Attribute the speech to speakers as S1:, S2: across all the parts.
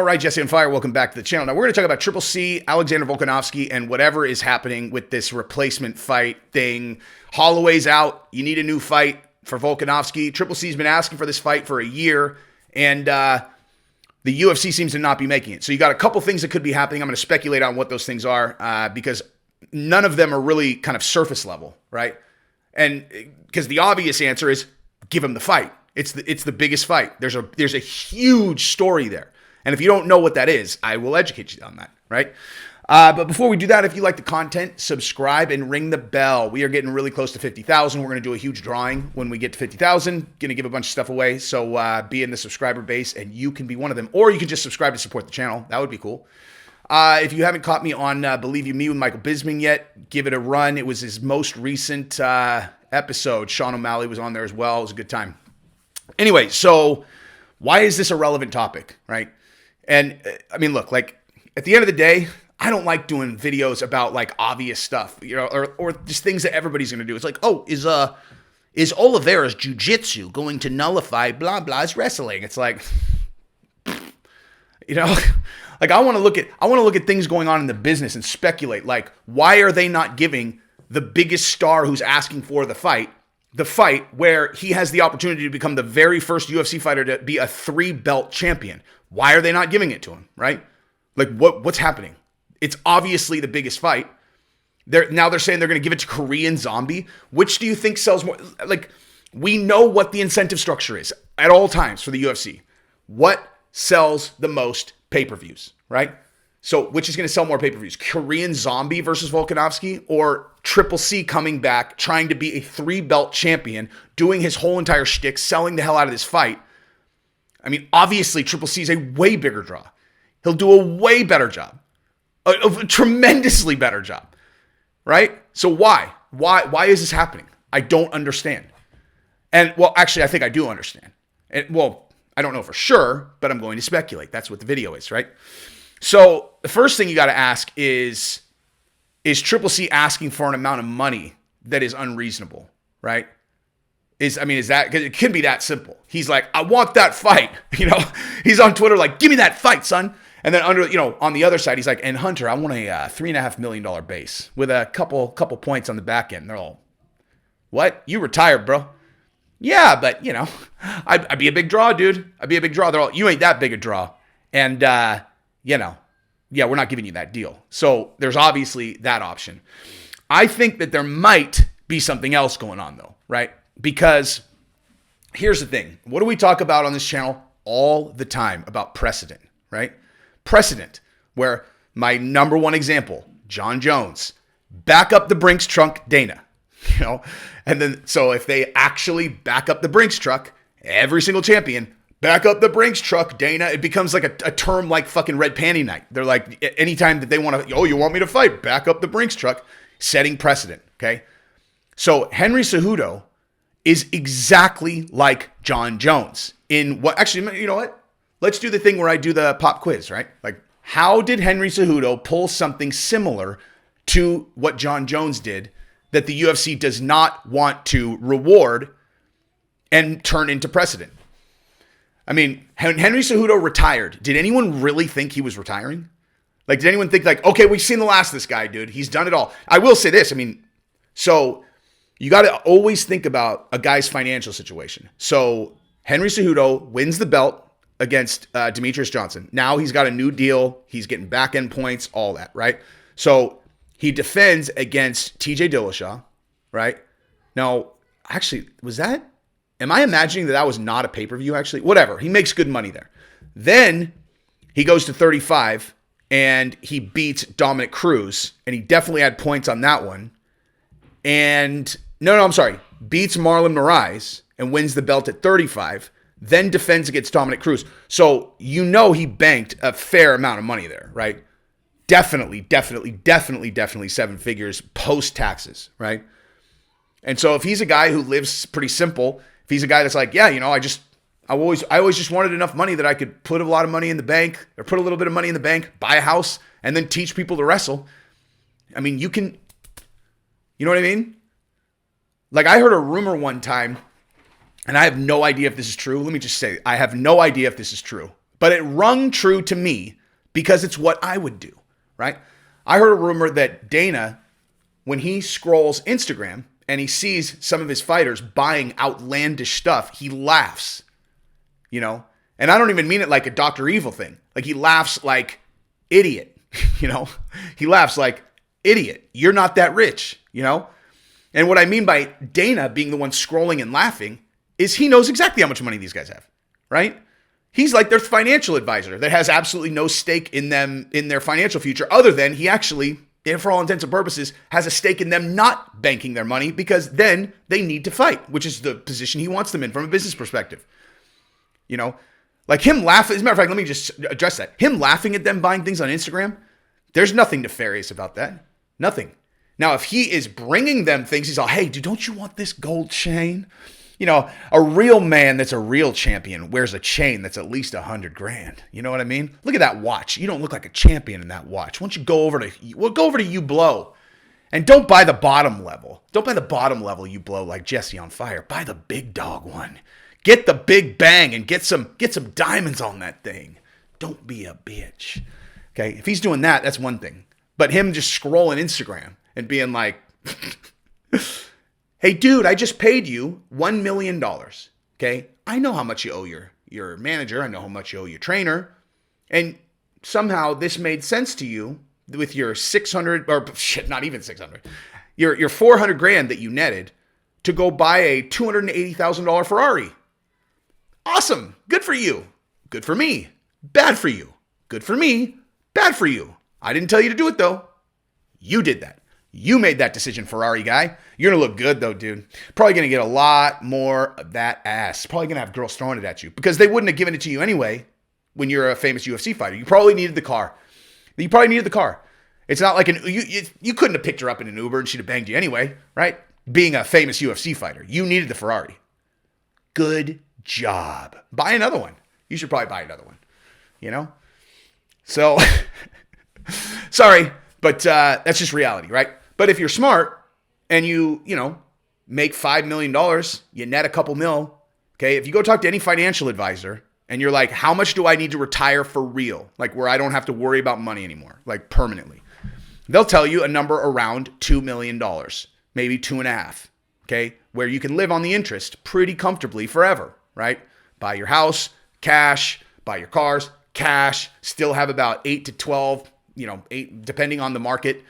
S1: All right, Jesse on Fire, welcome back to the channel. Now, we're going to talk about Triple C, Aleksander Volkanovski, and whatever is happening with this replacement fight thing. Holloway's out. You need a new fight for Volkanovski. Triple C's been asking for this fight for a year, and the UFC seems to not be making it. So you got a couple things that could be happening. I'm going to speculate on what those things are because none of them are really kind of surface level, right? And because the obvious answer is give him the fight. It's the biggest fight. There's a huge story there. And if you don't know what that is, I will educate you on that, right? But before we do that, if you like the content, subscribe and ring the bell. We are getting really close to 50,000. We're going to do a huge drawing when we get to 50,000. Going to give a bunch of stuff away. So be in the subscriber base and you can be one of them. Or you can just subscribe to support the channel. That would be cool. If you haven't caught me on Believe You Me with Michael Bisping yet, give it a run. It was his most recent episode. Sean O'Malley was on there as well. It was a good time. Anyway, so why is this a relevant topic, right? And I mean, look, like at the end of the day, I don't like doing videos about like obvious stuff, you know, or just things that everybody's going to do. It's like, oh, is Oliveira's jiu-jitsu going to nullify blah, blah's wrestling? It's like, you know, like I want to look at things going on in the business and speculate, like, why are they not giving the biggest star who's asking for the fight where he has the opportunity to become the very first UFC fighter to be a 3-belt champion? Why are they not giving it to him, right? Like, what's happening? It's obviously the biggest fight. Now they're saying they're going to give it to Korean Zombie. Which do you think sells more? Like, we know what the incentive structure is at all times for the UFC. What sells the most pay-per-views, right? So which is going to sell more pay-per-views? Korean Zombie versus Volkanovski, or Triple C coming back, trying to be a 3-belt champion, doing his whole entire shtick, selling the hell out of this fight? I mean, obviously, Triple C is a way bigger draw. He'll do a way better job. A tremendously better job, right? So why? Why is this happening? I don't understand. And, well, actually, I think I do understand. Well, I don't know for sure, but I'm going to speculate. That's what the video is, right? So the first thing you got to ask is Triple C asking for an amount of money that is unreasonable, right? Is that, because it could be that simple. He's like, I want that fight. You know, he's on Twitter like, give me that fight, son. And then on the other side, he's like, and Hunter, I want a $3.5 million base with a couple points on the back end. They're all, what? You retired, bro? Yeah, but you know, I'd be a big draw, dude. I'd be a big draw. They're all, you ain't that big a draw. And, you know, yeah, we're not giving you that deal. So there's obviously that option. I think that there might be something else going on though, right? Because here's the thing. What do we talk about on this channel all the time? About precedent, right? Precedent, where my number one example, John Jones, back up the Brinks truck, Dana, you know? And then, so if they actually back up the Brinks truck, every single champion, back up the Brinks truck, Dana, it becomes like a term like fucking Red Panty Night. They're like, anytime that they want to, oh, you want me to fight? Back up the Brinks truck, setting precedent, okay? So Henry Cejudo is exactly like John Jones in what, actually, you know what? Let's do the thing where I do the pop quiz, right? Like, how did Henry Cejudo pull something similar to what John Jones did that the UFC does not want to reward and turn into precedent? I mean, Henry Cejudo retired. Did anyone really think he was retiring? Like, did anyone think like, okay, we've seen the last of this guy, dude. He's done it all. I will say this. I mean, so you got to always think about a guy's financial situation. So Henry Cejudo wins the belt against Demetrius Johnson. Now he's got a new deal. He's getting back end points, all that, right? So he defends against TJ Dillashaw, right? Now, actually, am I imagining that was not a pay-per-view, actually? Whatever. He makes good money there. Then he goes to 35 and he beats Dominic Cruz, and he definitely had points on that one. And beats Marlon Moraes and wins the belt at 35, then defends against Dominic Cruz. So you know he banked a fair amount of money there, right? Definitely 7 figures post-taxes, right? And so if he's a guy who lives pretty simple, if he's a guy that's like, yeah, you know, I always just wanted enough money that I could put a lot of money in the bank, or put a little bit of money in the bank, buy a house, and then teach people to wrestle. I mean, you know what I mean? Like, I heard a rumor one time, and I have no idea if this is true. Let me just say, I have no idea if this is true. But it rung true to me because it's what I would do, right? I heard a rumor that Dana, when he scrolls Instagram and he sees some of his fighters buying outlandish stuff, he laughs, you know? And I don't even mean it like a Dr. Evil thing. Like he laughs like idiot, you know? He laughs like idiot. You're not that rich, you know? And what I mean by Dana being the one scrolling and laughing is he knows exactly how much money these guys have, right? He's like their financial advisor that has absolutely no stake in them, in their financial future, other than he actually, for all intents and purposes, has a stake in them not banking their money because then they need to fight, which is the position he wants them in from a business perspective. You know, like him laughing, as a matter of fact, let me just address that. Him laughing at them buying things on Instagram, there's nothing nefarious about that. Nothing. Now, if he is bringing them things, he's all, hey, dude, don't you want this gold chain? You know, a real man that's a real champion wears a chain that's at least $100,000. You know what I mean? Look at that watch. You don't look like a champion in that watch. Why don't you go over to Hublot and don't buy the bottom level. Don't buy the bottom level Hublot like Jesse on Fire. Buy the big dog one. Get the big bang and get some diamonds on that thing. Don't be a bitch. Okay? If he's doing that, that's one thing. But him just scrolling Instagram and being like, hey, dude, I just paid you $1 million, okay? I know how much you owe your manager. I know how much you owe your trainer. And somehow this made sense to you with your 600, or shit, not even 600, your $400,000 that you netted to go buy a $280,000 Ferrari. Awesome. Good for you. Good for me. Bad for you. Good for me. Bad for you. I didn't tell you to do it, though. You did that. You made that decision, Ferrari guy. You're going to look good, though, dude. Probably going to get a lot more of that ass. Probably going to have girls throwing it at you because they wouldn't have given it to you anyway when you're a famous UFC fighter. You probably needed the car. It's not like you couldn't have picked her up in an Uber and she'd have banged you anyway, right? Being a famous UFC fighter. You needed the Ferrari. Good job. Buy another one. You should probably buy another one, you know? So, sorry, but that's just reality, right? But if you're smart and you make $5 million, you net a couple mil, okay? If you go talk to any financial advisor and you're like, how much do I need to retire for real? Like where I don't have to worry about money anymore, like permanently. They'll tell you a number around $2 million, maybe 2.5, okay? Where you can live on the interest pretty comfortably forever, right? Buy your house, cash, buy your cars, cash, still have about 8 to 12, 8, depending on the market,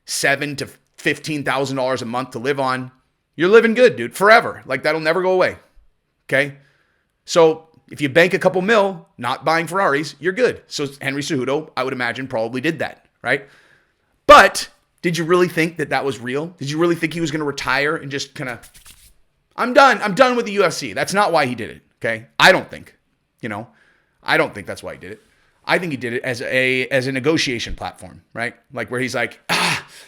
S1: $7,000 to $15,000 a month to live on. You're living good, dude, forever. Like that'll never go away. Okay. So if you bank a couple mil, not buying Ferraris, you're good. So Henry Cejudo, I would imagine, probably did that, right? But did you really think that was real? Did you really think he was going to retire and just kind of, I'm done with the UFC. That's not why he did it. Okay. I don't think that's why he did it. I think he did it as a negotiation platform, right? Like where he's like,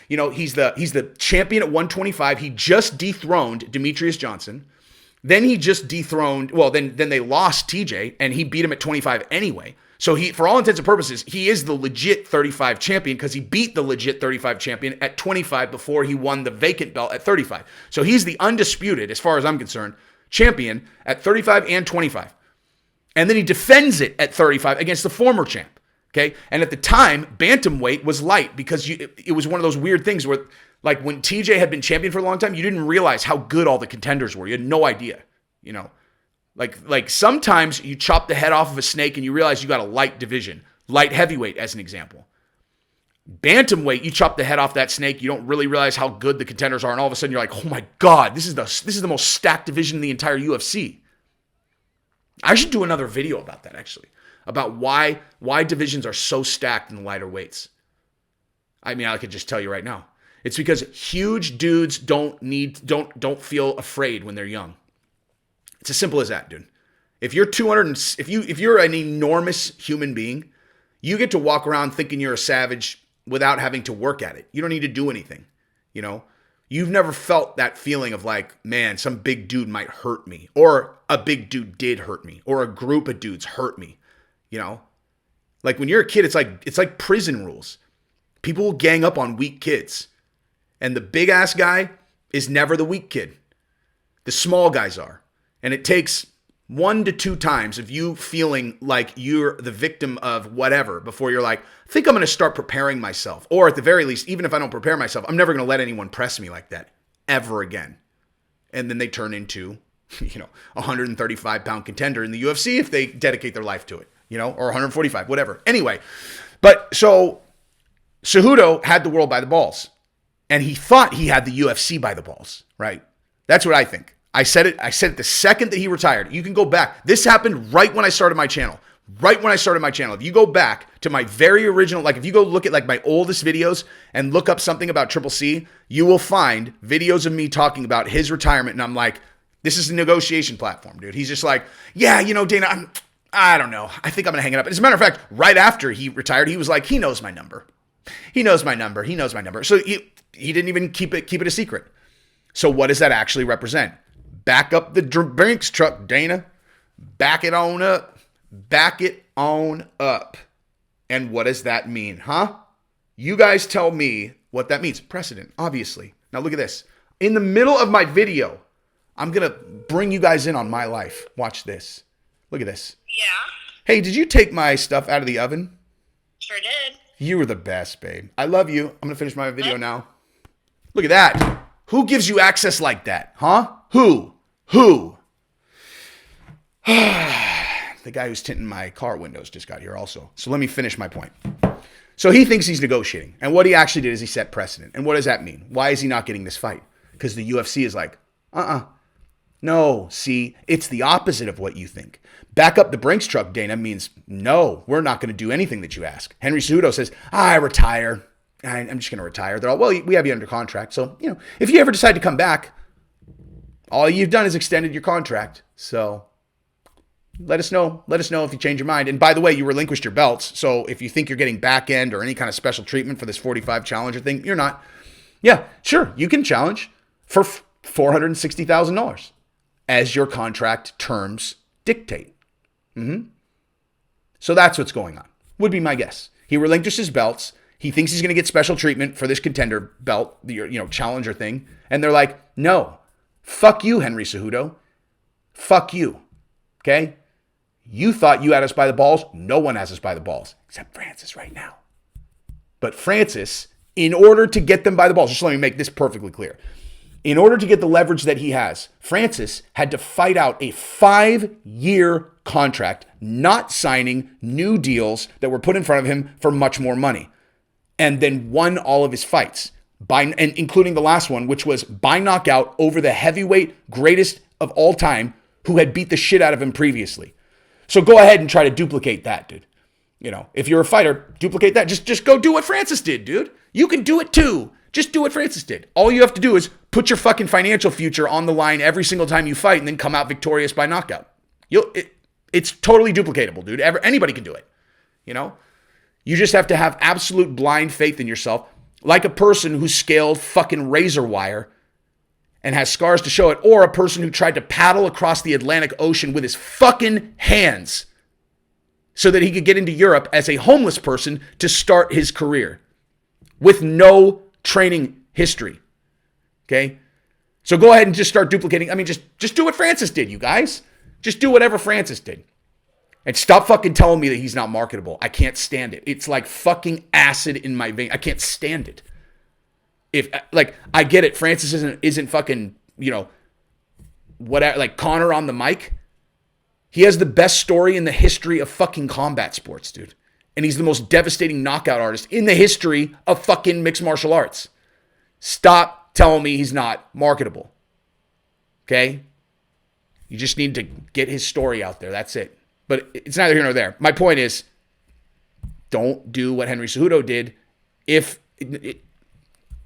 S1: he's the champion at 125. He just dethroned Demetrius Johnson. Then he just dethroned, then they lost TJ and he beat him at 25 anyway. So he, for all intents and purposes, he is the legit 35 champion because he beat the legit 35 champion at 25 before he won the vacant belt at 35. So he's the undisputed, as far as I'm concerned, champion at 35 and 25. And then he defends it at 35 against the former champ, okay? And at the time, bantamweight was light because it was one of those weird things where, like, when TJ had been champion for a long time, you didn't realize how good all the contenders were. You had no idea, Like sometimes you chop the head off of a snake and you realize you got a light division, light heavyweight as an example. Bantamweight, you chop the head off that snake, you don't really realize how good the contenders are, and all of a sudden you're like, oh my God, this is the most stacked division in the entire UFC. I should do another video about that, actually, about why divisions are so stacked in the lighter weights. I mean, I could just tell you right now. It's because huge dudes don't feel afraid when they're young. It's as simple as that, dude. If you're if you're an enormous human being, you get to walk around thinking you're a savage without having to work at it. You don't need to do anything, You've never felt that feeling of like, man, some big dude might hurt me, or a big dude did hurt me, or a group of dudes hurt me, Like when you're a kid, it's like prison rules. People will gang up on weak kids, and the big ass guy is never the weak kid. The small guys are, and it takes 1 to 2 times of you feeling like you're the victim of whatever before you're like, I think I'm going to start preparing myself. Or at the very least, even if I don't prepare myself, I'm never going to let anyone press me like that ever again. And then they turn into, a 135-pound contender in the UFC if they dedicate their life to it, or 145, whatever. Anyway, but so Cejudo had the world by the balls. And he thought he had the UFC by the balls, right? That's what I think. I said it the second that he retired. You can go back. This happened right when I started my channel. Right when I started my channel. If you go back to my very original, if you go look at my oldest videos and look up something about Triple C, you will find videos of me talking about his retirement. And I'm like, this is a negotiation platform, dude. He's just like, yeah, Dana, I don't know. I think I'm going to hang it up. As a matter of fact, right after he retired, he was like, he knows my number. He knows my number. He knows my number. So he didn't even keep it a secret. So what does that actually represent? Back up the Brinks truck, Dana. Back it on up. Back it on up. And what does that mean, huh? You guys tell me what that means. Precedent, obviously. Now look at this. In the middle of my video, I'm going to bring you guys in on my life. Watch this. Look at this.
S2: Yeah.
S1: Hey, did you take my stuff out of the oven?
S2: Sure did.
S1: You were the best, babe. I love you. I'm going to finish my video now. Look at that. Who gives you access like that, huh? Who? The guy who's tinting my car windows just got here also. So let me finish my point. So he thinks he's negotiating. And what he actually did is he set precedent. And what does that mean? Why is he not getting this fight? Because the UFC is like, no, see, it's the opposite of what you think. Back up the Brinks truck, Dana, means no, we're not going to do anything that you ask. Henry Cejudo says, I retire. I'm just going to retire. They're all, well, we have you under contract. So, if you ever decide to come back, all you've done is extended your contract. So let us know. Let us know if you change your mind. And by the way, you relinquished your belts. So if you think you're getting back end or any kind of special treatment for this 45 challenger thing, you're not. Yeah, sure. You can challenge for $460,000 as your contract terms dictate. So that's what's going on, would be my guess. He relinquished his belts. He thinks he's going to get special treatment for this contender belt, the challenger thing. And they're like, no, fuck you, Henry Cejudo. Fuck you. Okay? You thought you had us by the balls. No one has us by the balls, except Francis right now. But Francis, in order to get them by the balls, just let me make this perfectly clear. In order to get the leverage that he has, Francis had to fight out a 5-year contract, not signing new deals that were put in front of him for much more money, and then won all of his fights, and including the last one, which was by knockout over the heavyweight greatest of all time who had beat the shit out of him previously. So go ahead and try to duplicate that, dude. If you're a fighter, duplicate that. Just go do what Francis did, dude. You can do it too. Just do what Francis did. All you have to do is put your fucking financial future on the line every single time you fight and then come out victorious by knockout. It's totally duplicatable, dude. Anybody can do it. You just have to have absolute blind faith in yourself, like a person who scaled fucking razor wire and has scars to show it, or a person who tried to paddle across the Atlantic Ocean with his fucking hands so that he could get into Europe as a homeless person to start his career with no training history. Okay? So go ahead and just start duplicating. Just do what Francis did, you guys. Just do whatever Francis did. And stop fucking telling me that he's not marketable. I can't stand it. It's like fucking acid in my vein. I can't stand it. I get it. Francis isn't fucking, whatever, like Connor on the mic. He has the best story in the history of fucking combat sports, dude. And he's the most devastating knockout artist in the history of fucking mixed martial arts. Stop telling me he's not marketable. Okay? You just need to get his story out there. That's it. But it's neither here nor there. My point is, don't do what Henry Cejudo did.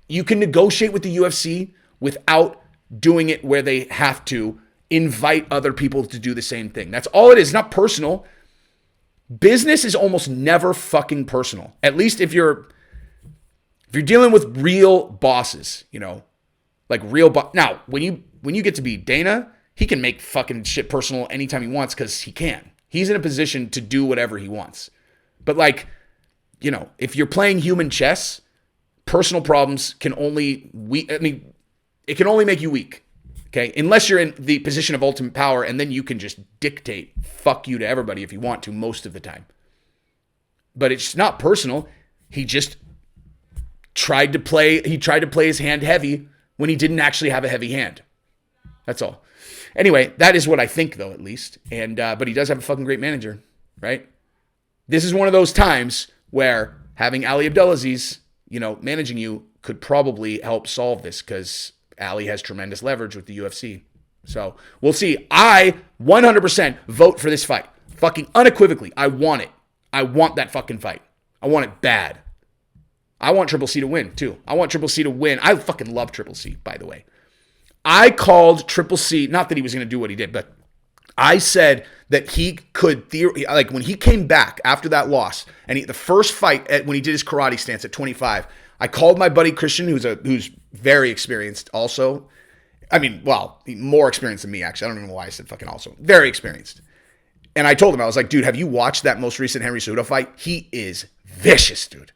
S1: You can negotiate with the UFC without doing it where they have to invite other people to do the same thing. That's all it is. It's not personal. Business is almost never fucking personal. At least if you're dealing with real bosses, like real now, when you get to be Dana, he can make fucking shit personal anytime he wants because he can. He's in a position to do whatever he wants. But if you're playing human chess, personal problems can only it can only make you weak. Okay? Unless you're in the position of ultimate power, and then you can just dictate fuck you to everybody if you want to most of the time. But it's not personal. He just tried to play his hand heavy when he didn't actually have a heavy hand. That's all. Anyway, that is what I think, though, at least. And but he does have a fucking great manager, right? This is one of those times where having Ali Abdelaziz, managing you could probably help solve this, because Ali has tremendous leverage with the UFC. So we'll see. I 100% vote for this fight. Fucking unequivocally. I want it. I want that fucking fight. I want it bad. I want Triple C to win, too. I want Triple C to win. I fucking love Triple C, by the way. I called Triple C, not that he was going to do what he did, but I said that he could, like when he came back after that loss, and the first fight when he did his karate stance at 25, I called my buddy Christian, who's very experienced also. I mean, well, more experienced than me, actually. I don't even know why I said fucking also. Very experienced. And I told him, I was like, dude, have you watched that most recent Henry Cejudo fight? He is vicious, dude.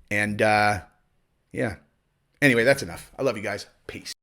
S1: And, yeah. Anyway, that's enough. I love you guys. Peace.